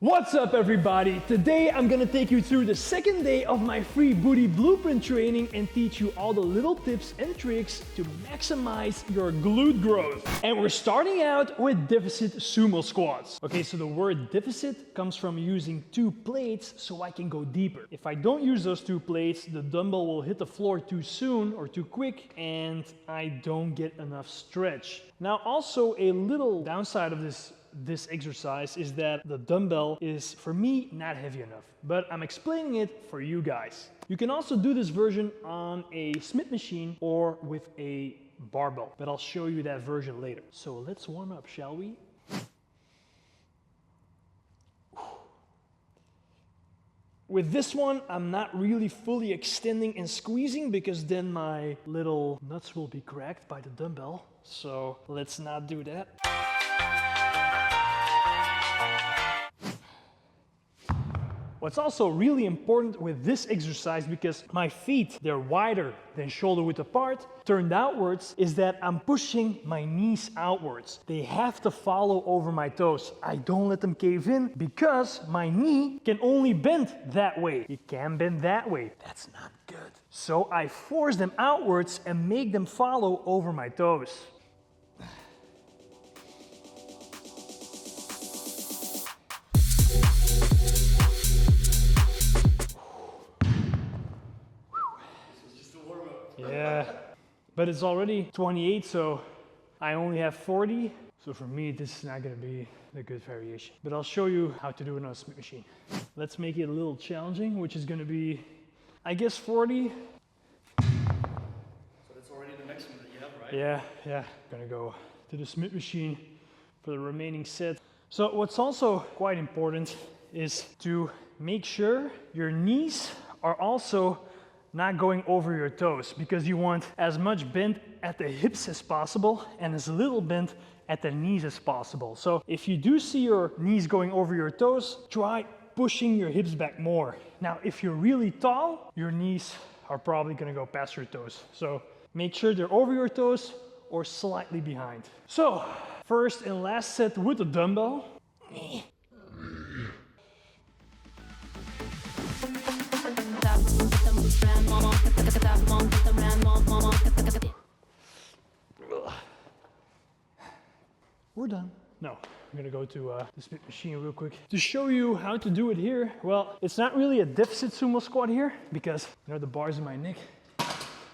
What's up everybody? Today I'm gonna take you through the second day of my free booty blueprint training and teach you all the little tips and tricks to maximize your glute growth. And we're starting out with deficit sumo squats. Okay, so the word deficit comes from using two plates so I can go deeper. If I don't use those two plates, the dumbbell will hit the floor too soon or too quick and I don't get enough stretch. Now also a little downside of this exercise is that the dumbbell is, for me, not heavy enough, but I'm explaining it for you guys. You can also do this version on a Smith machine or with a barbell, but I'll show you that version later. So let's warm up, shall we? With this one, I'm not really fully extending and squeezing because then my little nuts will be cracked by the dumbbell. So let's not do that. What's also really important with this exercise, because my feet, they're wider than shoulder width apart, turned outwards, is that I'm pushing my knees outwards. They have to follow over my toes. I don't let them cave in because my knee can only bend that way. It can't bend that way. That's not good. So I force them outwards and make them follow over my toes. Yeah, but it's already 28, so I only have 40. So for me, this is not gonna be a good variation. But I'll show you how to do it on a Smith machine. Let's make it a little challenging, which is gonna be, I guess, 40. So that's already the maximum that you have, right? Yeah. Gonna go to the Smith machine for the remaining set. So what's also quite important is to make sure your knees are also not going over your toes, because you want as much bend at the hips as possible and as little bend at the knees as possible. So if you do see your knees going over your toes, try pushing your hips back more. Now, if you're really tall, your knees are probably gonna go past your toes. So make sure they're over your toes or slightly behind. So first and last set with the dumbbell. We're done. No, I'm gonna go to the Smith machine real quick. To show you how to do it here, well, it's not really a deficit sumo squat here because the bars in my neck.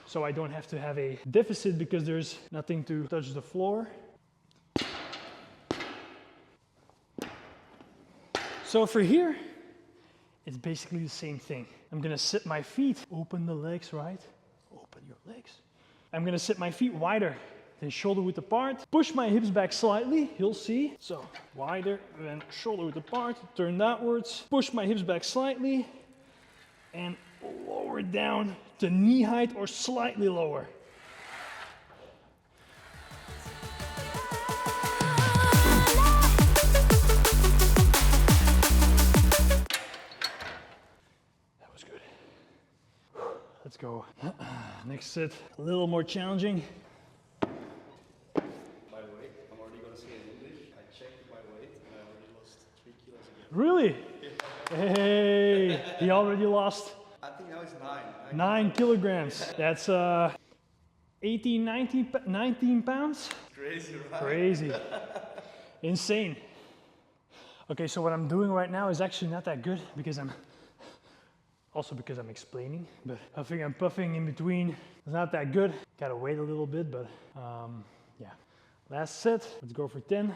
So I don't have to have a deficit because there's nothing to touch the floor. So for here, it's basically the same thing. I'm gonna sit my feet, open the legs, right? Open your legs. I'm gonna sit my feet wider than shoulder width apart. Push my hips back slightly, you'll see. So wider than shoulder width apart, turn outwards. Push my hips back slightly and lower down to knee height or slightly lower. Let's go. Next set, a little more challenging. By the way, I'm already going to say in English, I checked my weight and I already lost 3 kilos again. Really? Hey, he already lost? I think now it's 9. 9 kilograms. That's 18, 19 pounds? Crazy, right? Crazy. Insane. Okay, so what I'm doing right now is actually not that good because I'm explaining, but huffing and puffing in between is not that good. Gotta wait a little bit, but yeah. Last set, let's go for 10.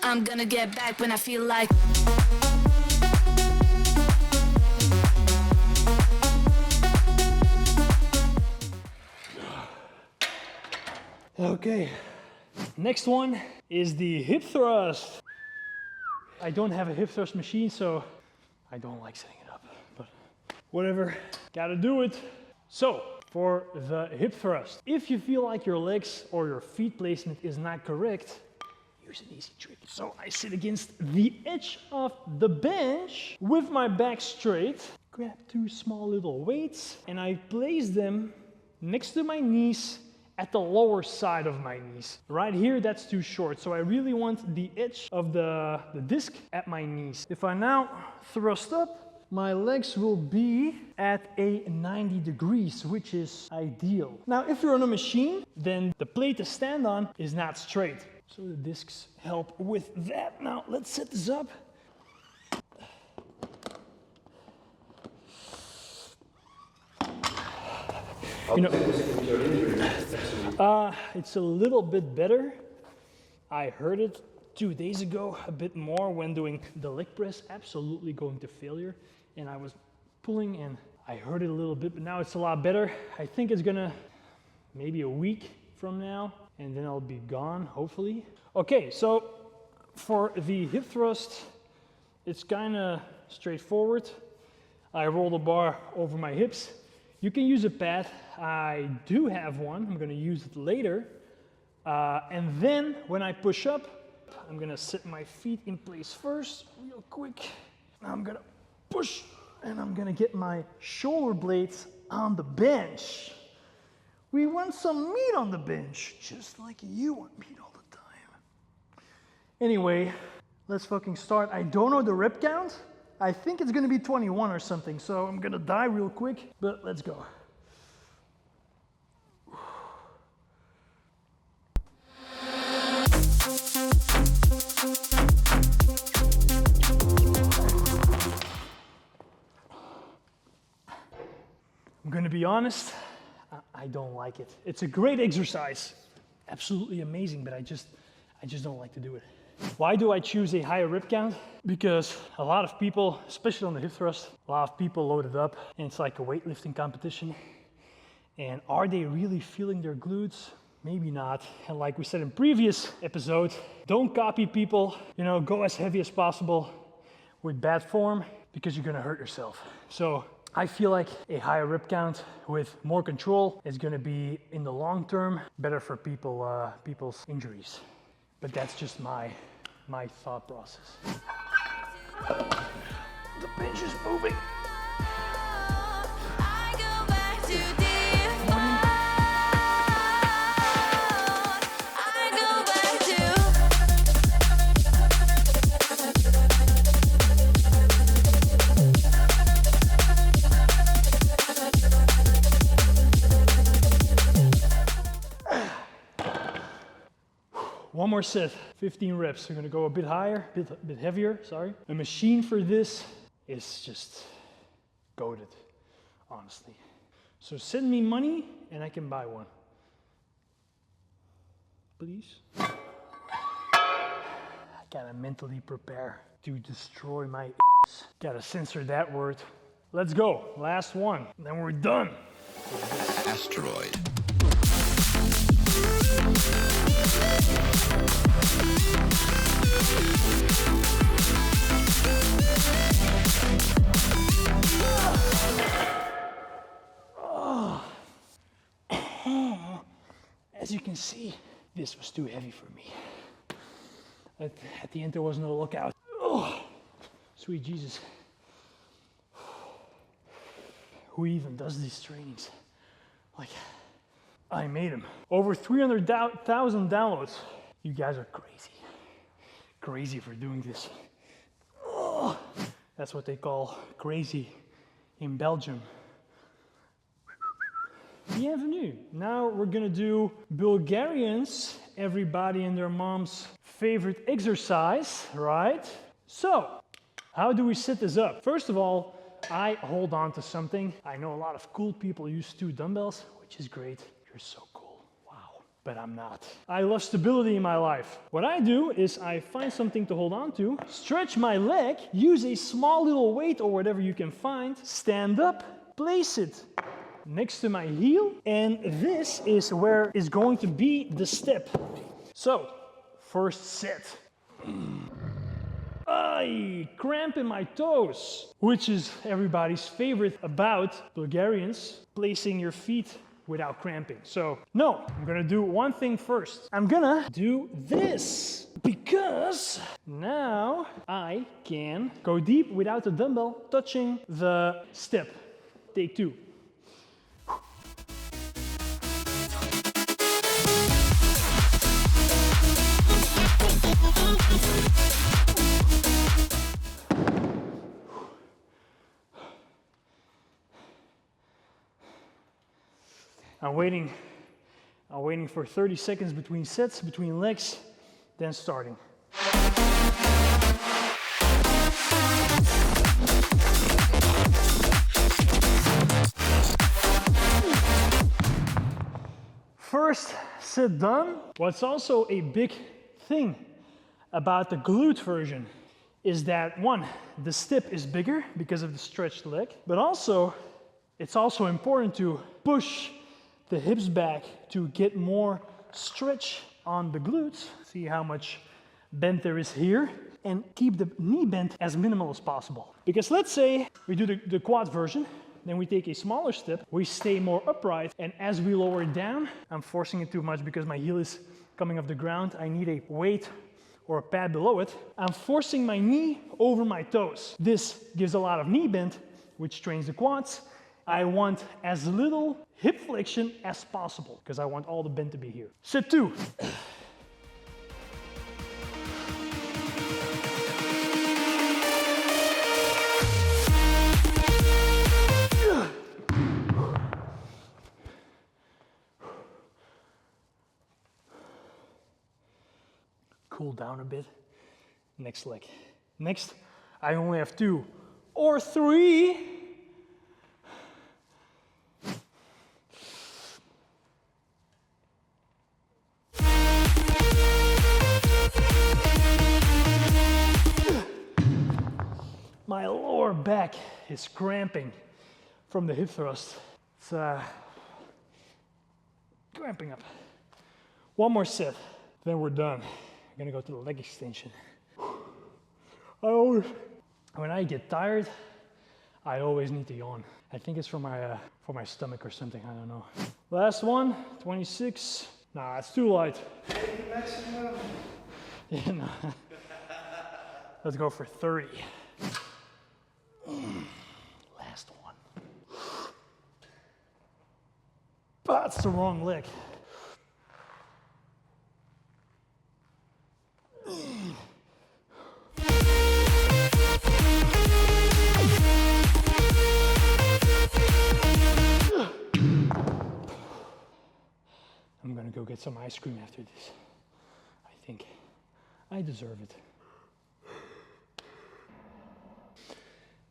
I'm gonna get back when I feel like. Okay, next one is the hip thrust. I don't have a hip thrust machine, so I don't like setting it up, but whatever, gotta do it. So for the hip thrust, if you feel like your legs or your feet placement is not correct, use an easy trick. So I sit against the edge of the bench with my back straight, grab two small little weights, and I place them next to my knees at the lower side of my knees. Right here, that's too short. So I really want the edge of the disc at my knees. If I now thrust up, my legs will be at a 90 degrees, which is ideal. Now, if you're on a machine, then the plate to stand on is not straight. So the discs help with that. Now, let's set this up. You know, it's a little bit better. I heard it 2 days ago, a bit more when doing the leg press, absolutely going to failure. And I was pulling and I heard it a little bit, but now it's a lot better. I think it's gonna maybe a week from now, and then I'll be gone, hopefully. Okay, so for the hip thrust, it's kinda straightforward. I roll the bar over my hips. You can use a pad. I do have one. I'm gonna use it later. And then when I push up, I'm gonna set my feet in place first, real quick. I'm gonna push, and I'm gonna get my shoulder blades on the bench. We want some meat on the bench, just like you want meat all the time. Anyway, let's fucking start. I don't know the rep count. I think it's gonna be 21 or something, so I'm gonna die real quick, but let's go. I'm gonna be honest, I don't like it. It's a great exercise, absolutely amazing, but I just don't like to do it. Why do I choose a higher rep count? Because a lot of people, especially on the hip thrust, a lot of people load it up and it's like a weightlifting competition. And are they really feeling their glutes? Maybe not. And like we said in previous episode, don't copy people, you know, go as heavy as possible with bad form because you're gonna hurt yourself. So I feel like a higher rep count with more control is gonna be, in the long term, better for people's injuries. But that's just my thought process. The bench is moving. One more set, 15 reps. We're gonna go a bit higher, a bit heavier, sorry. A machine for this is just goated, honestly. So send me money and I can buy one. Please. I gotta mentally prepare to destroy my ass. Gotta censor that word. Let's go, last one, then we're done. Asteroid. As you can see, this was too heavy for me. At the end, there was no lookout. Oh, sweet Jesus. Who even does these trainings? Like, I made them. Over 300,000 downloads. You guys are crazy. Crazy for doing this. Oh, that's what they call crazy in Belgium. Bienvenue. Now we're gonna do Bulgarians, everybody and their mom's favorite exercise, right? So, how do we set this up? First of all, I hold on to something. I know a lot of cool people use 2 dumbbells, which is great. You're so cool, wow. But I'm not. I love stability in my life. What I do is I find something to hold on to, stretch my leg, use a small little weight or whatever you can find, stand up, place it next to my heel, and this is where is going to be the step. So, first set. I cramp in my toes, which is everybody's favorite about Bulgarians, placing your feet without cramping. So, no, I'm gonna do one thing first. I'm gonna do this, because now I can go deep without the dumbbell touching the step. Take 2. I'm waiting for 30 seconds between sets, between legs, then starting. First set done. What's also a big thing about the glute version is that one, the step is bigger because of the stretched leg, but also it's also important to push the hips back to get more stretch on the glutes. See how much bend there is here, and keep the knee bend as minimal as possible. Because let's say we do the quad version, then we take a smaller step, we stay more upright, and as we lower it down, I'm forcing it too much because my heel is coming off the ground. I need a weight or a pad below it. I'm forcing my knee over my toes. This gives a lot of knee bend, which trains the quads. I want as little hip flexion as possible because I want all the bend to be here. Set 2. Cool down a bit. Next leg. Next, I only have 2 or 3. My lower back is cramping from the hip thrust. It's cramping up. One more set, then we're done. I'm gonna go to the leg extension. When I get tired, I always need to yawn. I think it's for my stomach or something, I don't know. Last one, 26. Nah, it's too light. Yeah, no. Let's go for 30. Last one. That's the wrong leg. I'm gonna go get some ice cream after this. I think I deserve it.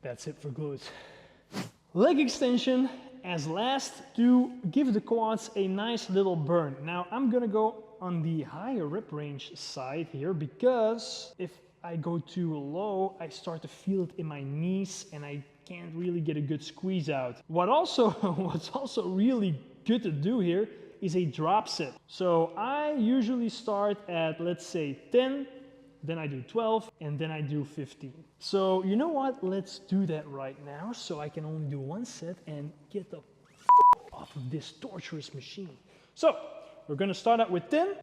That's it for glutes. Leg extension as last to give the quads a nice little burn. Now I'm gonna go on the higher rep range side here because if I go too low, I start to feel it in my knees and I can't really get a good squeeze out. What's also really good to do here is a drop set. So I usually start at, let's say 10, then I do 12, and then I do 15. So you know what? Let's do that right now so I can only do one set and get the off of this torturous machine. So we're gonna start out with 10.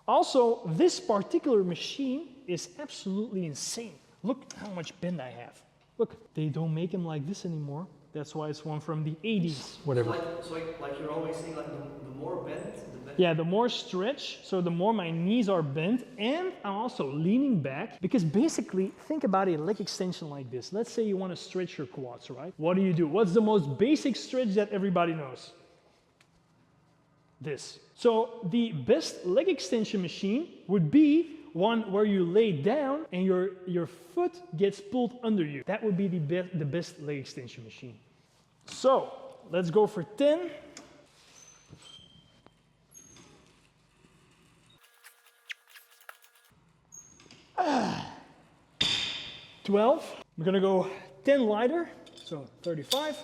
Also, this particular machine is absolutely insane. Look how much bend I have. Look, they don't make them like this anymore. That's why it's one from the 80s, whatever. So like you're always saying, like the more bent, the better. Yeah, the more stretch, so the more my knees are bent, and I'm also leaning back, because basically, think about a leg extension like this. Let's say you want to stretch your quads, right? What do? What's the most basic stretch that everybody knows? This. So the best leg extension machine would be one where you lay down and your foot gets pulled under you. That would be the best leg extension machine. So let's go for 10. Ah. 12. We're gonna go 10 lighter, so 35.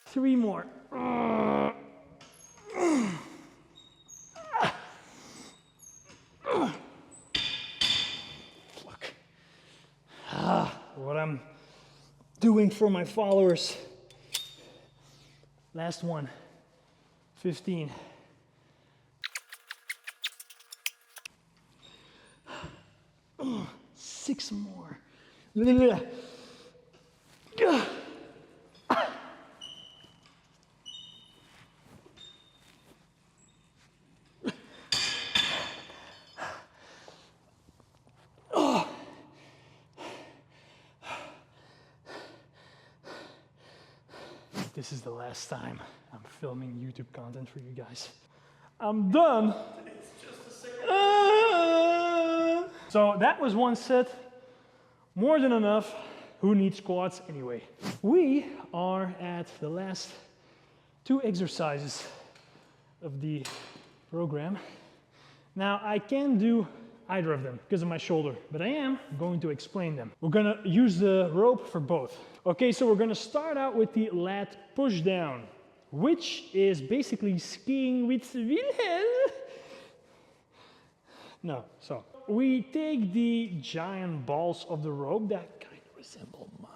3 more. Look. What I'm doing for my followers. Last one. 15. Oh, 6 more. this is the last time I'm filming YouTube content for you guys. I'm done. It's just a second. So that was one set. More than enough. Who needs squats anyway? We are at the last 2 exercises of the program. Now I can't do either of them because of my shoulder, but I am going to explain them. We're gonna use the rope for both. Okay, so we're gonna start out with the lat push down, which is basically skiing with Wilhelm. No, so we take the giant balls of the rope that kind of resemble mine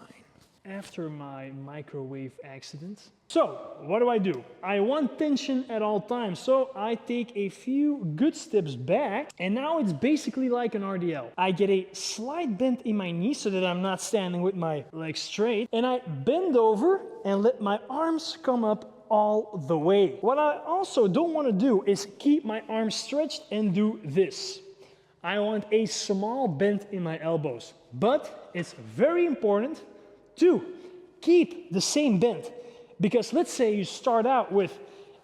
after my microwave accident. So what do? I want tension at all times, so I take a few good steps back, and now it's basically like an RDL. I get a slight bend in my knee so that I'm not standing with my legs straight, and I bend over and let my arms come up all the way. What I also don't want to do is keep my arms stretched and do this. I want a small bend in my elbows, but it's very important to keep the same bend. Because let's say you start out with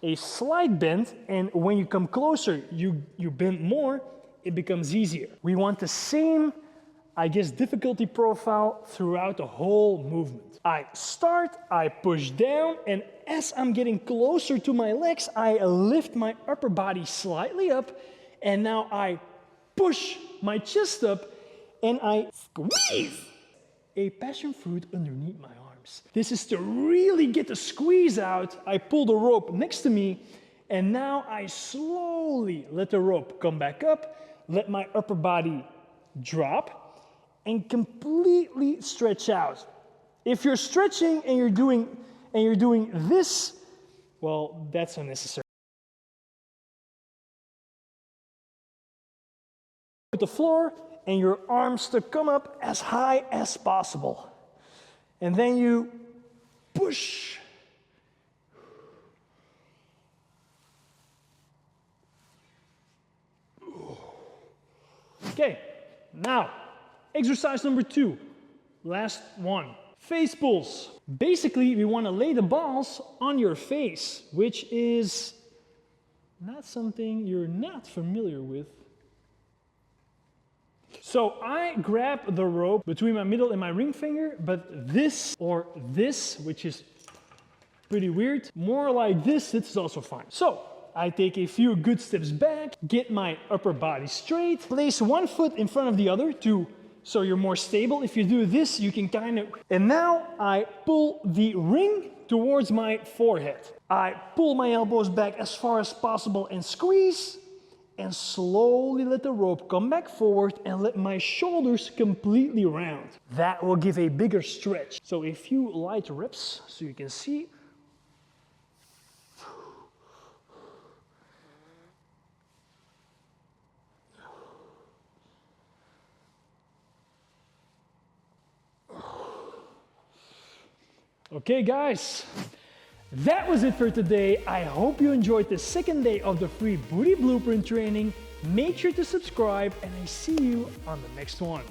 a slight bend, and when you come closer, you bend more, it becomes easier. We want the same, I guess, difficulty profile throughout the whole movement. I start, I push down, and as I'm getting closer to my legs, I lift my upper body slightly up, and now I push my chest up, and I squeeze a passion fruit underneath my arms. This is to really get the squeeze out. I pull the rope next to me, and now I slowly let the rope come back up, let my upper body drop, and completely stretch out. If you're stretching and you're doing this, well, that's unnecessary. With the floor and your arms to come up as high as possible. And then you push. Okay, now exercise number 2, last one. Face pulls. Basically, we want to lay the balls on your face, which is not something you're not familiar with. So I grab the rope between my middle and my ring finger, but this or this, which is pretty weird, more like this is also fine. So I take a few good steps back, get my upper body straight, place one foot in front of the other so you're more stable. If you do this, you can and now I pull the ring towards my forehead. I pull my elbows back as far as possible and squeeze, and slowly let the rope come back forward and let my shoulders completely round. That will give a bigger stretch. So a few light reps so you can see. Okay guys, that was it for today. I hope you enjoyed the second day of the free booty blueprint training. Make sure to subscribe, and I see you on the next one.